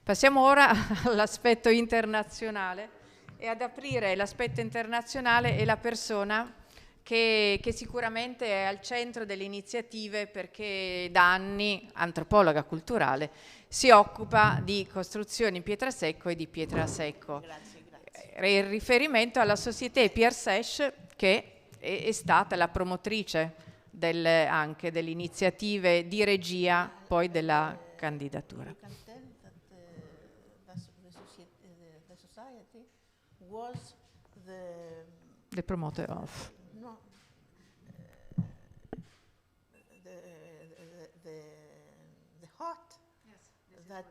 Passiamo ora all'aspetto internazionale e ad aprire l'aspetto internazionale e la persona che sicuramente è al centro delle iniziative, perché da anni, antropologa culturale, si occupa di costruzioni in pietra secco e di pietra secco. Grazie. In riferimento alla Società SPS, che è stata la promotrice anche delle iniziative di regia poi della candidatura. The society was The promoter of. No, the heart that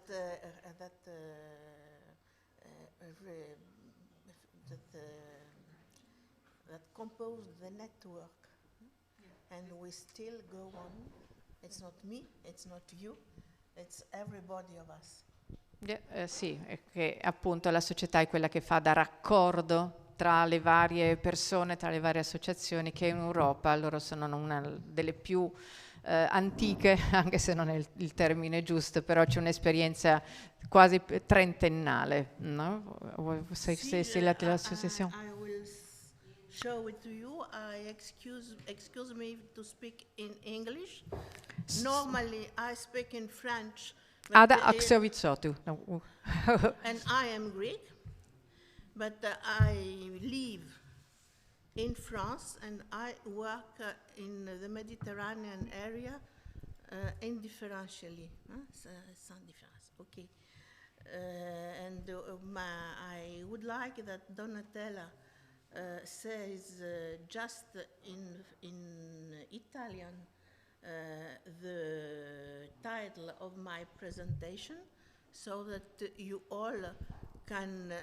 composed the network, and we still go on. It's not me, it's not you, it's everybody of us. Sì, è che appunto la società è quella che fa da raccordo tra le varie persone, tra le varie associazioni, che in Europa loro sono una delle più antiche, anche se non è il termine giusto, però c'è un'esperienza quasi trentennale, no? Sì, l'associazione. I will show it to you. Excuse me to speak in English. Normally I speak in French. Acovitsioti. And I am Greek, but I live in France and I work in the Mediterranean area indifferentially. Sans différence, okay. And I would like that Donatella says just in Italian the title of my presentation, so that you all can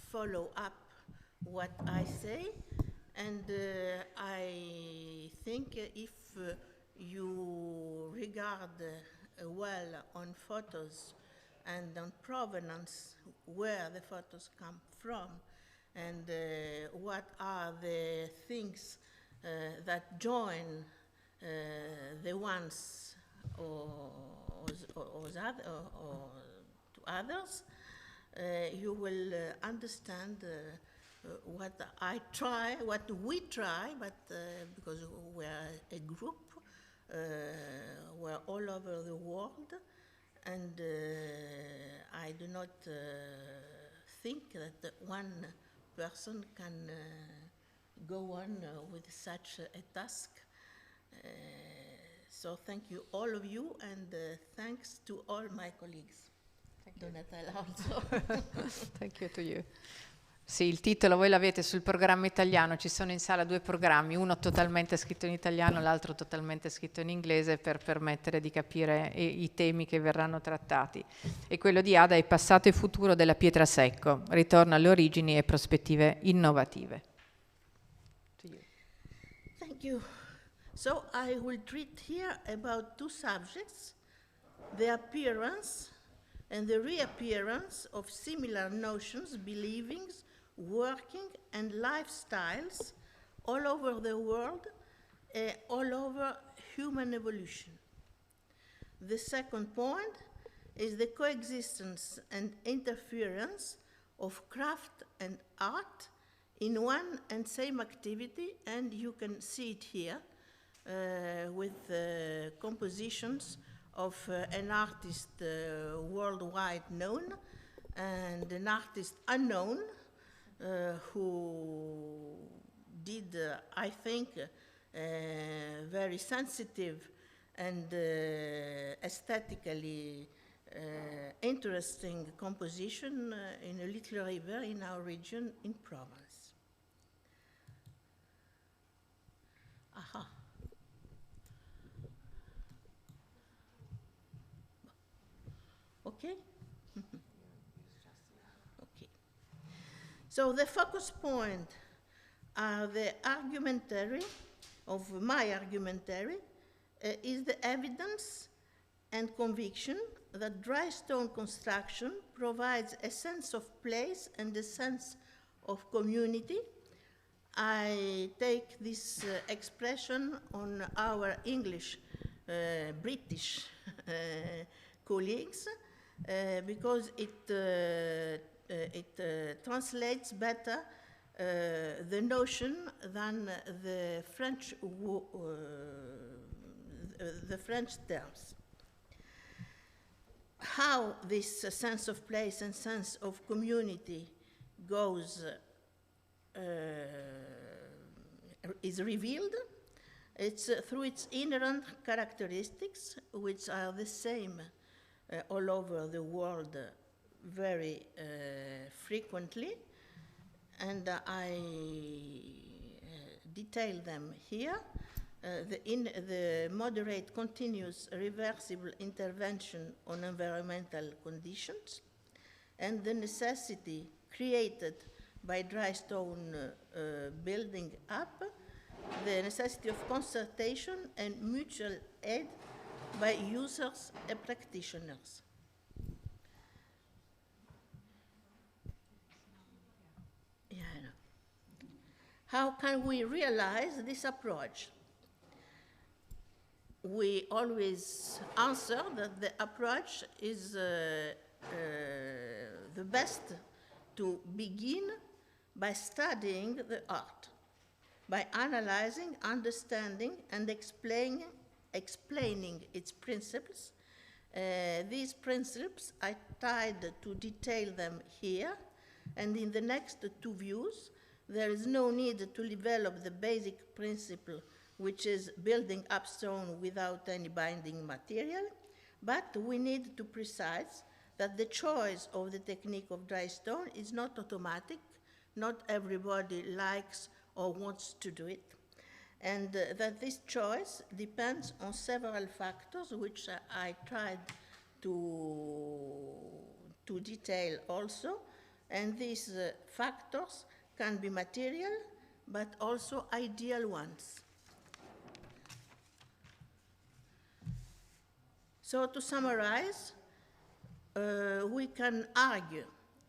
follow up what I say. And I think if you regard well on photos and on provenance, where the photos come from, and what are the things that join the ones or to others, you will understand what we try, but because we're a group, we're all over the world, and I do not think that one person can go on with such a task. So thank you, all of you, and thanks to all my colleagues. Donatella also. Thank you to you. Sì, il titolo voi l'avete sul programma italiano, ci sono in sala 2 programmi, uno totalmente scritto in italiano, l'altro totalmente scritto in inglese, per permettere di capire i temi che verranno trattati. E quello di Ada è passato e futuro della pietra secco, ritorno alle origini e prospettive innovative. Thank you. So I will treat here about 2 subjects: the appearance and the reappearance of similar notions, believings, working and lifestyles all over the world, all over human evolution. The second point is the coexistence and interference of craft and art in one and same activity, and you can see it here with compositions of an artist worldwide known and an artist unknown who did, I think, very sensitive and aesthetically interesting composition in a little river in our region in Provence. Aha. Okay? Okay. So the focus point are the argumentary of my argumentary is the evidence and conviction that dry stone construction provides a sense of place and a sense of community. I take this expression on our English, British colleagues, because it translates better the notion than the French terms. How this sense of place and sense of community goes is revealed. It's through its inherent characteristics, which are the same all over the world very frequently, and I detail them here. The moderate, continuous, reversible intervention on environmental conditions, and the necessity created by dry stone building up, the necessity of consultation and mutual aid by users and practitioners. Yeah, I know. How can we realize this approach? We always answer that the approach is the best to begin by studying the art, by analyzing, understanding, and explaining its principles. These principles I tried to detail them here, and in the next two views, there is no need to develop the basic principle, which is building up stone without any binding material, but we need to precise that the choice of the technique of dry stone is not automatic. Not everybody likes or wants to do it, and that this choice depends on several factors, which I tried to detail also, and these factors can be material, but also ideal ones. So to summarize, we can argue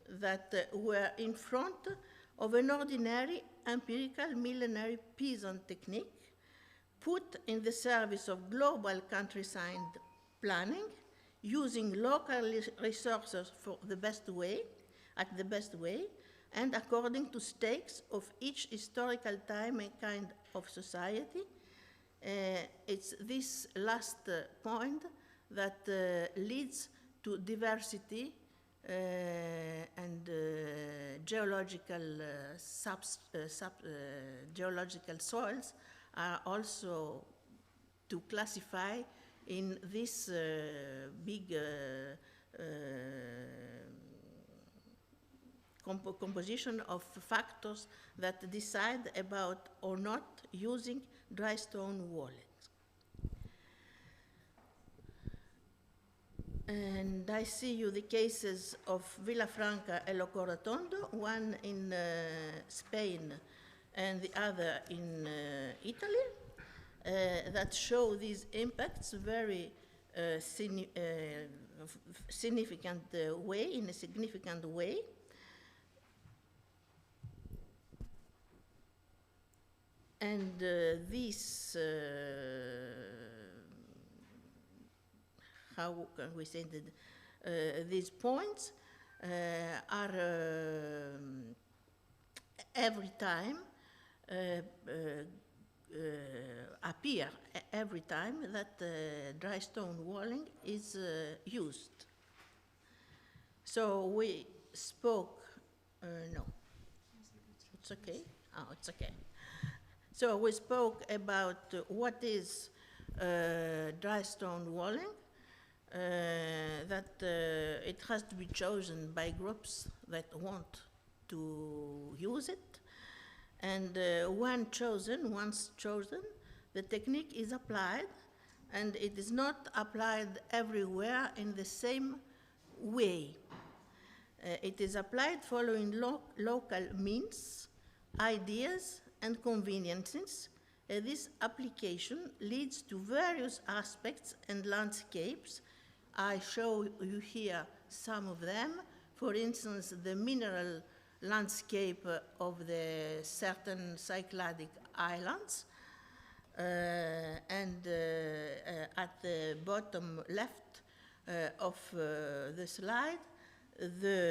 that we're in front of an ordinary empirical millenary peasant technique put in the service of global countryside planning, using local resources for the best way, and according to stakes of each historical time and kind of society. It's this last point that leads to diversity and geological geological soils are also to classify in this big composition of factors that decide about or not using dry stone walling. And I see you the cases of Villafranca and Locorotondo, one in Spain and the other in Italy, that show these impacts very significant way, in a significant way. And these how can we say that these points are every time appear every time that dry stone walling is used. So we spoke, no, it's okay, oh, it's okay. So we spoke about what is dry stone walling, that it has to be chosen by groups that want to use it. And once chosen, the technique is applied, and it is not applied everywhere in the same way. It is applied following local means, ideas, and conveniences. This application leads to various aspects and landscapes. I show you here some of them. For instance, the mineral landscape of the certain Cycladic islands. And at the bottom left, of the slide the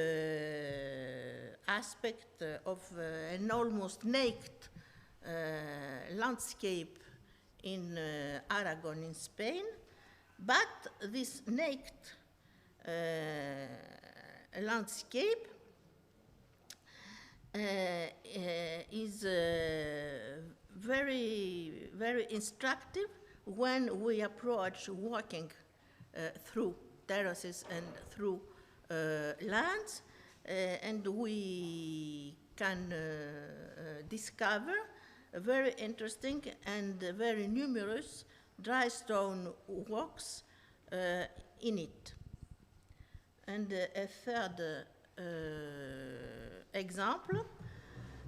aspect of an almost naked landscape in Aragon in Spain, but this naked landscape is very, very instructive when we approach walking through terraces and through lands, and we can discover very interesting and very numerous dry stone walks in it. And a third example,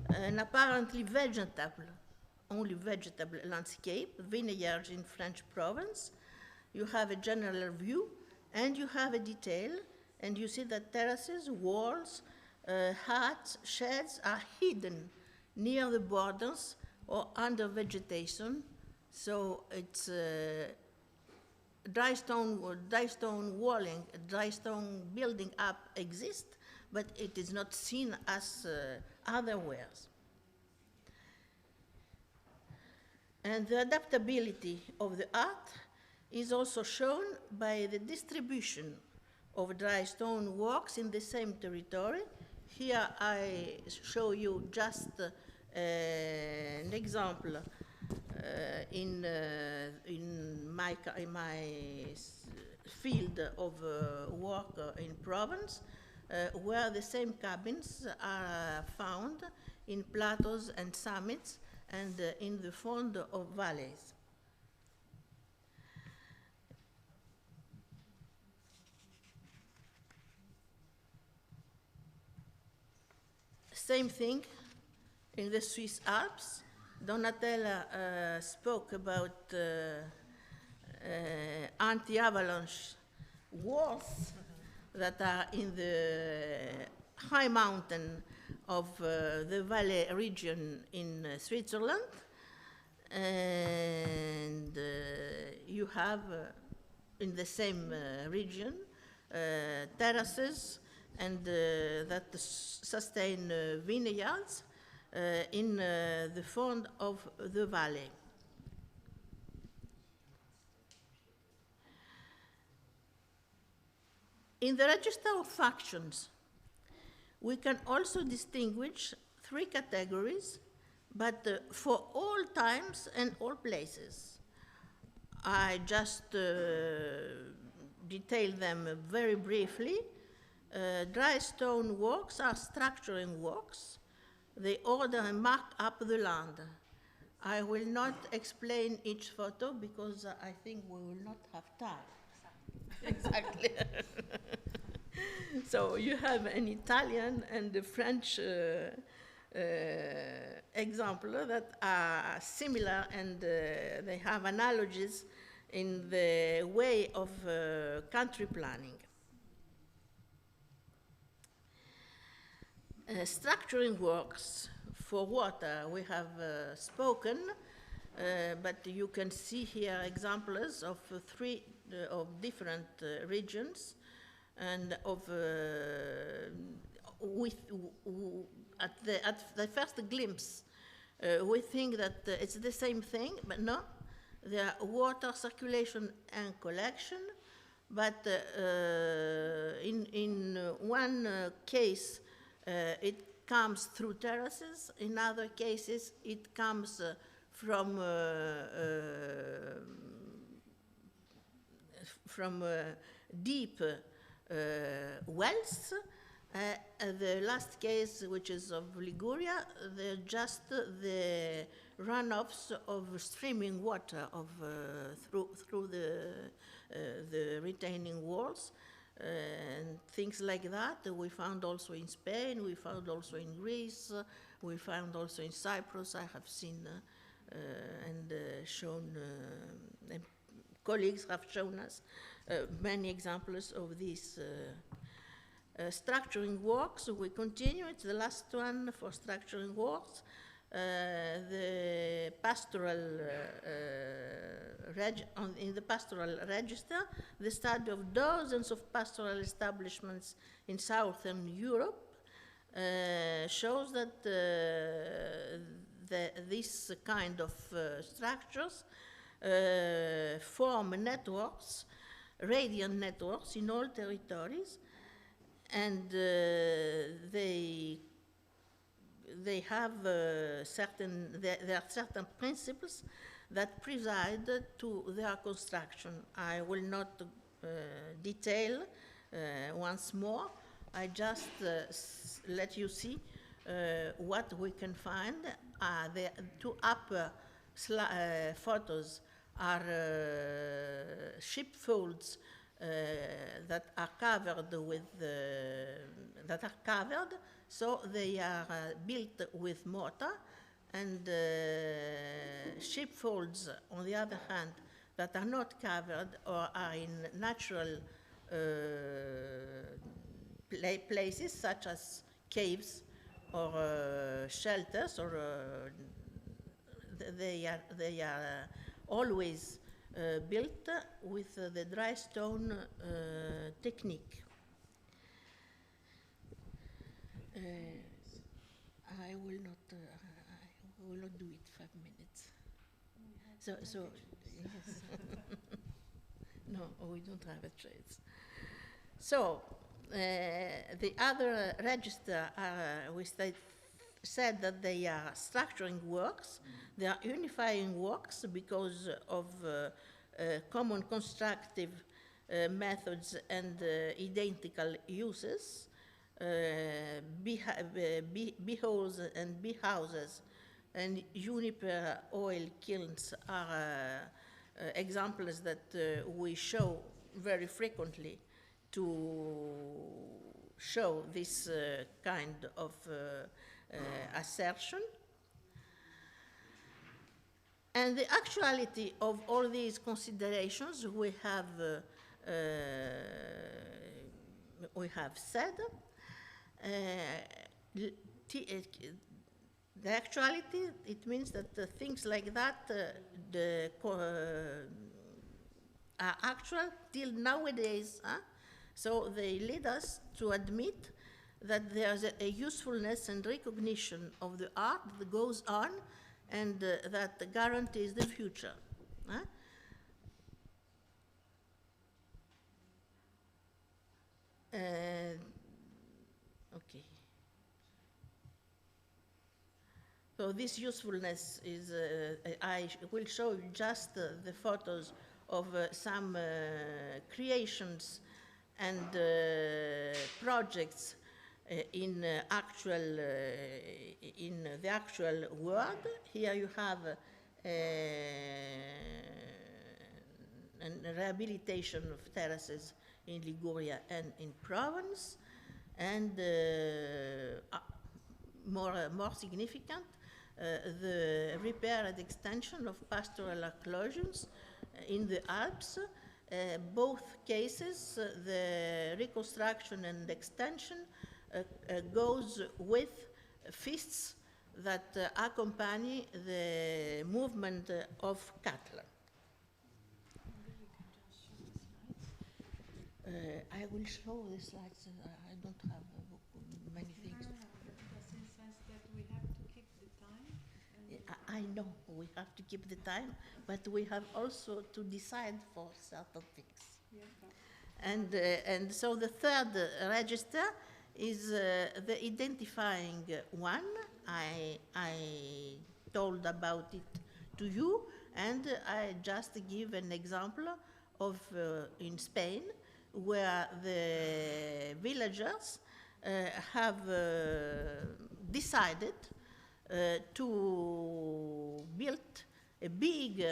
an apparently vegetable, only vegetable landscape, vineyards in French Provence. You have a general view and you have a detail, and you see that terraces, walls, huts, sheds are hidden near the borders or under vegetation. So it's dry stone walling, dry stone building up exists, but it is not seen as otherwhere. And the adaptability of the art is also shown by the distribution of dry stone walks in the same territory. Here I show you just an example in my field of work in Provence, where the same cabins are found in plateaus and summits and in the fond of valleys. Same thing in the Swiss Alps. Donatella spoke about anti-avalanche walls that are in the high mountain of the Valais region in Switzerland. And you have in the same region terraces and that sustain vineyards in the fond of the valley. In the register of factions, we can also distinguish three categories, but for all times and all places. I just detail them very briefly. Dry stone walks are structuring walks. They order and mark up the land. I will not explain each photo because I think we will not have time. Exactly. So you have an Italian and a French example that are similar, and they have analogies in the way of country planning. Structuring works for water, we have spoken, but you can see here examples of three of different regions, and of at the first glimpse, we think that it's the same thing, but no. There are water circulation and collection, but in one case, it comes through terraces. In other cases, it comes from deep wells. The last case, which is of Liguria, just the runoffs of streaming water of through the retaining walls. And things like that we found also in Spain, we found also in Greece, we found also in Cyprus. I have seen and shown, and colleagues have shown us many examples of these structuring works. We continue, it's the last one for structuring works. the pastoral in the pastoral register, the study of dozens of pastoral establishments in Southern Europe shows that this kind of structures form networks, radiant networks in all territories, and they have there are certain principles that preside to their construction. I will not detail once more. I just let you see what we can find. The two upper photos are sheepfolds that are covered with so they are built with mortar, and sheepfolds, on the other hand, that are not covered or are in natural places such as caves or shelters, or they are always built with the dry stone technique. I will not do it 5 minutes. So yes. No, we don't have a chance. So the other register, we said that they are structuring works, they are unifying works because of common constructive methods and identical uses. Beeholes and bee houses and juniper oil kilns are examples that we show very frequently to show this kind of assertion. And the actuality of all these considerations we have said. The actuality, it means that things like that are actual till nowadays. So they lead us to admit that there's a usefulness and recognition of the art that goes on and that guarantees the future. Okay. So this usefulness is, I will show you just the photos of some creations and projects in the actual world. Here you have a rehabilitation of terraces in Liguria and in Provence, and more significant, the repair and extension of pastoral enclosures in the Alps. Both cases, the reconstruction and extension goes with feasts that accompany the movement of cattle. I will show the slides. I don't have many things. That's in the sense that we have to keep the time. I know we have to keep the time, but we have also to decide for certain things. Yeah, and so the third register is the identifying one. I told about it to you, and I just give an example of in Spain, where the villagers have decided to build a big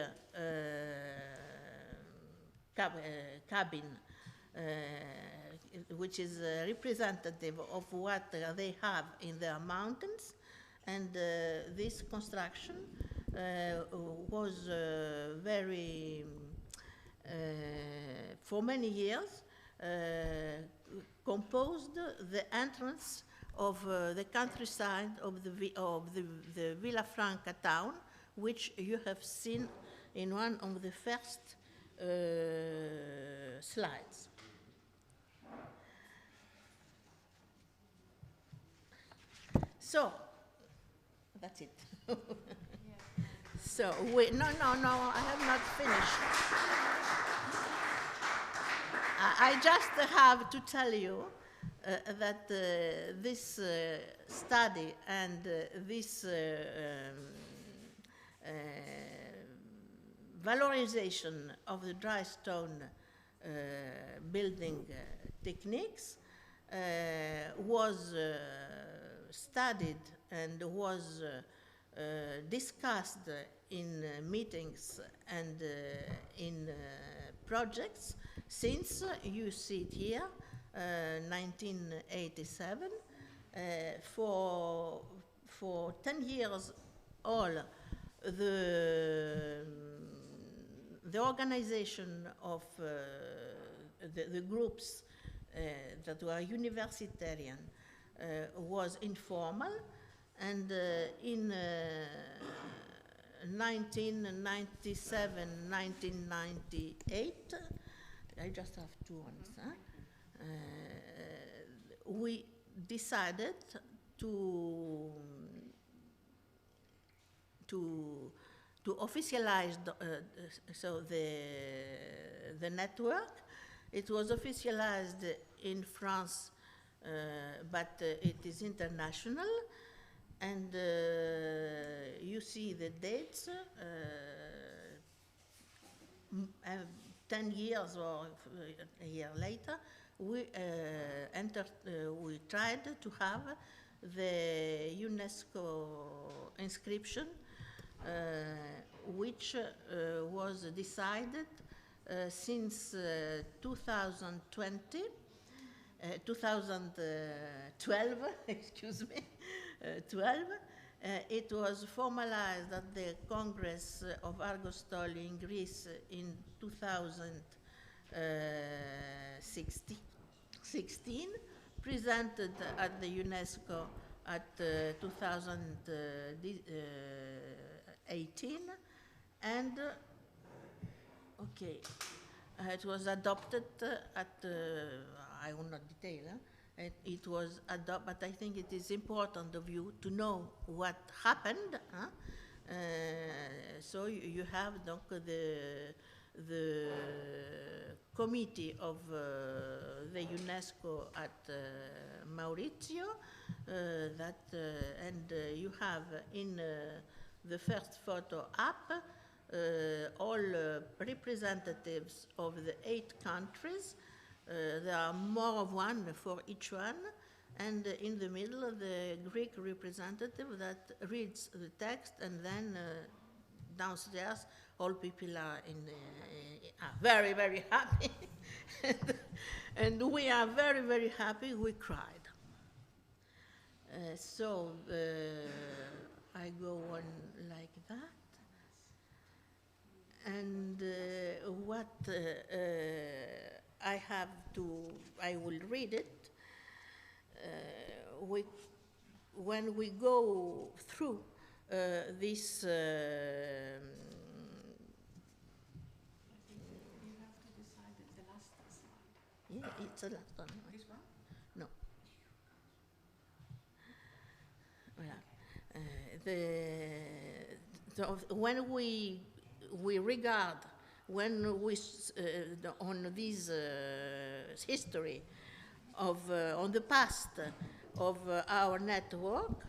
cabin, which is representative of what they have in their mountains. And this construction was very, for many years, composed the entrance of the countryside of the Villafranca town, which you have seen in one of the first slides. So, that's it. So, no, I have not finished. I just have to tell you that this study and this valorization of the dry stone building techniques was studied and was discussed in meetings and in projects since, you see it here, 1987. For 10 years, all the organization of the groups that were universitarian was informal, and in 1997, 1998, I just have two ones, we decided to officialize the network. It was officialized in France, but it is international, and you see the dates. 10 years or a year later, we tried to have the UNESCO inscription, which was decided since 2012, excuse me, 12. It was formalized at the Congress of Argostoli in Greece in 2016, presented at the UNESCO at 2018, and it was adopted at, I will not detail, it was adopted, but I think it is important of you to know what happened. So you have the committee of the UNESCO at Maurizio, and you have in the first photo up all representatives of the 8 countries. There are more of one for each one, and in the middle the Greek representative that reads the text, and then downstairs all people are very, very happy. And we are very, very happy. We cried. So I go on like that. And what I will read it. When we go through this, you have to decide the last slide. Yeah, it's the last one. This one? No. So when we regard, when we on this history of on the past of our network,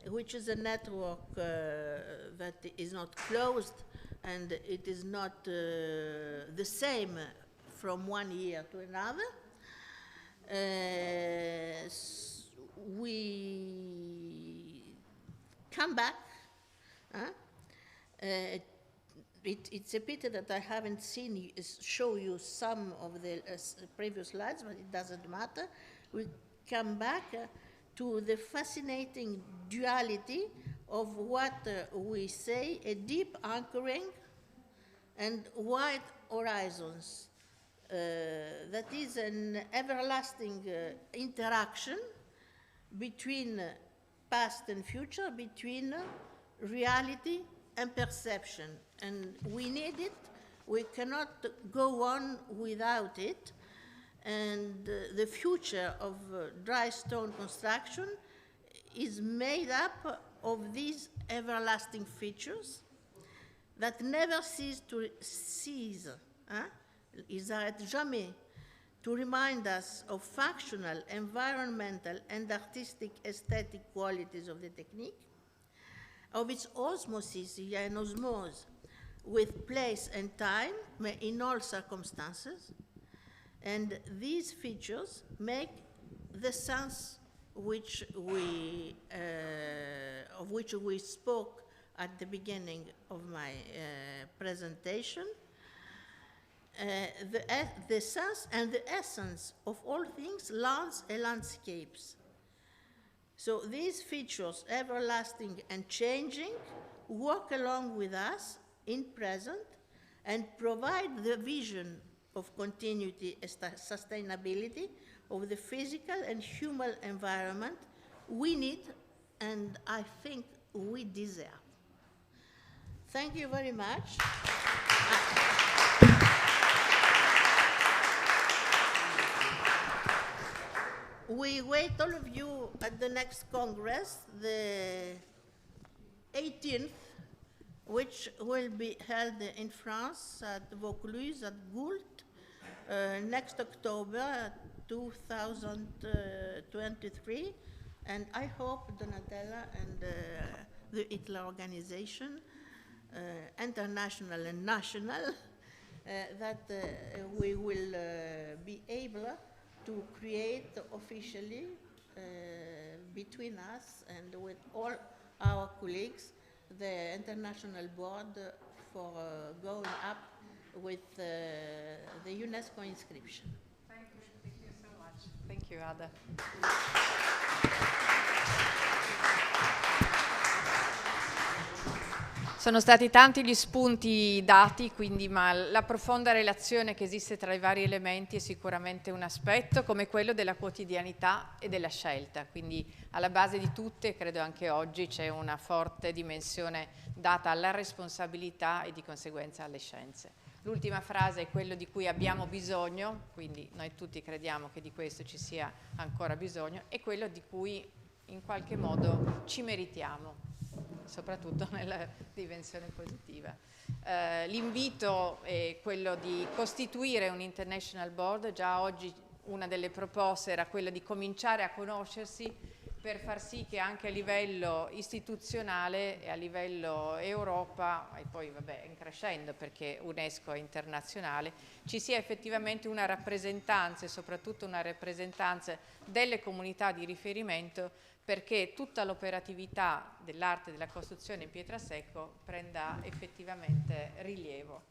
which is a network that is not closed, and it is not the same from one year to another. We come back. It's a pity that I haven't show you some of the previous slides, but it doesn't matter. We come back to the fascinating duality of what we say, a deep anchoring and wide horizons. That is an everlasting interaction between past and future, between reality and perception. And we need it. We cannot go on without it. And the future of dry stone construction is made up of these everlasting features that never cease, ils n'arrêtent jamais to remind us of functional, environmental, and artistic aesthetic qualities of the technique, of its osmosis, il y a une osmose, with place and time in all circumstances, and these features make the sense of which we spoke at the beginning of my presentation, the sense and the essence of all things, lands and landscapes. So these features, everlasting and changing, walk along with us in present and provide the vision of continuity and sustainability of the physical and human environment we need and I think we deserve. Thank you very much. We wait all of you at the next Congress, the 18th, which will be held in France at Vaucluse, at Goult, next October 2023. And I hope Donatella and the ITLA organization, international and national, that we will be able to create officially between us and with all our colleagues the international board for going up with the UNESCO inscription. Thank you so much. Thank you, Ada. Sono stati tanti gli spunti dati, quindi, ma la profonda relazione che esiste tra i vari elementi è sicuramente un aspetto, come quello della quotidianità e della scelta. Quindi alla base di tutte, credo anche oggi, c'è una forte dimensione data alla responsabilità e di conseguenza alle scienze. L'ultima frase è quello di cui abbiamo bisogno, quindi noi tutti crediamo che di questo ci sia ancora bisogno, e quello di cui in qualche modo ci meritiamo, soprattutto nella dimensione positiva. L'invito è quello di costituire un International Board. Già oggi una delle proposte era quella di cominciare a conoscersi per far sì che anche a livello istituzionale e a livello Europa, e poi vabbè in crescendo perché UNESCO è internazionale, ci sia effettivamente una rappresentanza e soprattutto una rappresentanza delle comunità di riferimento, perché tutta l'operatività dell'arte della costruzione in pietra secco prenda effettivamente rilievo.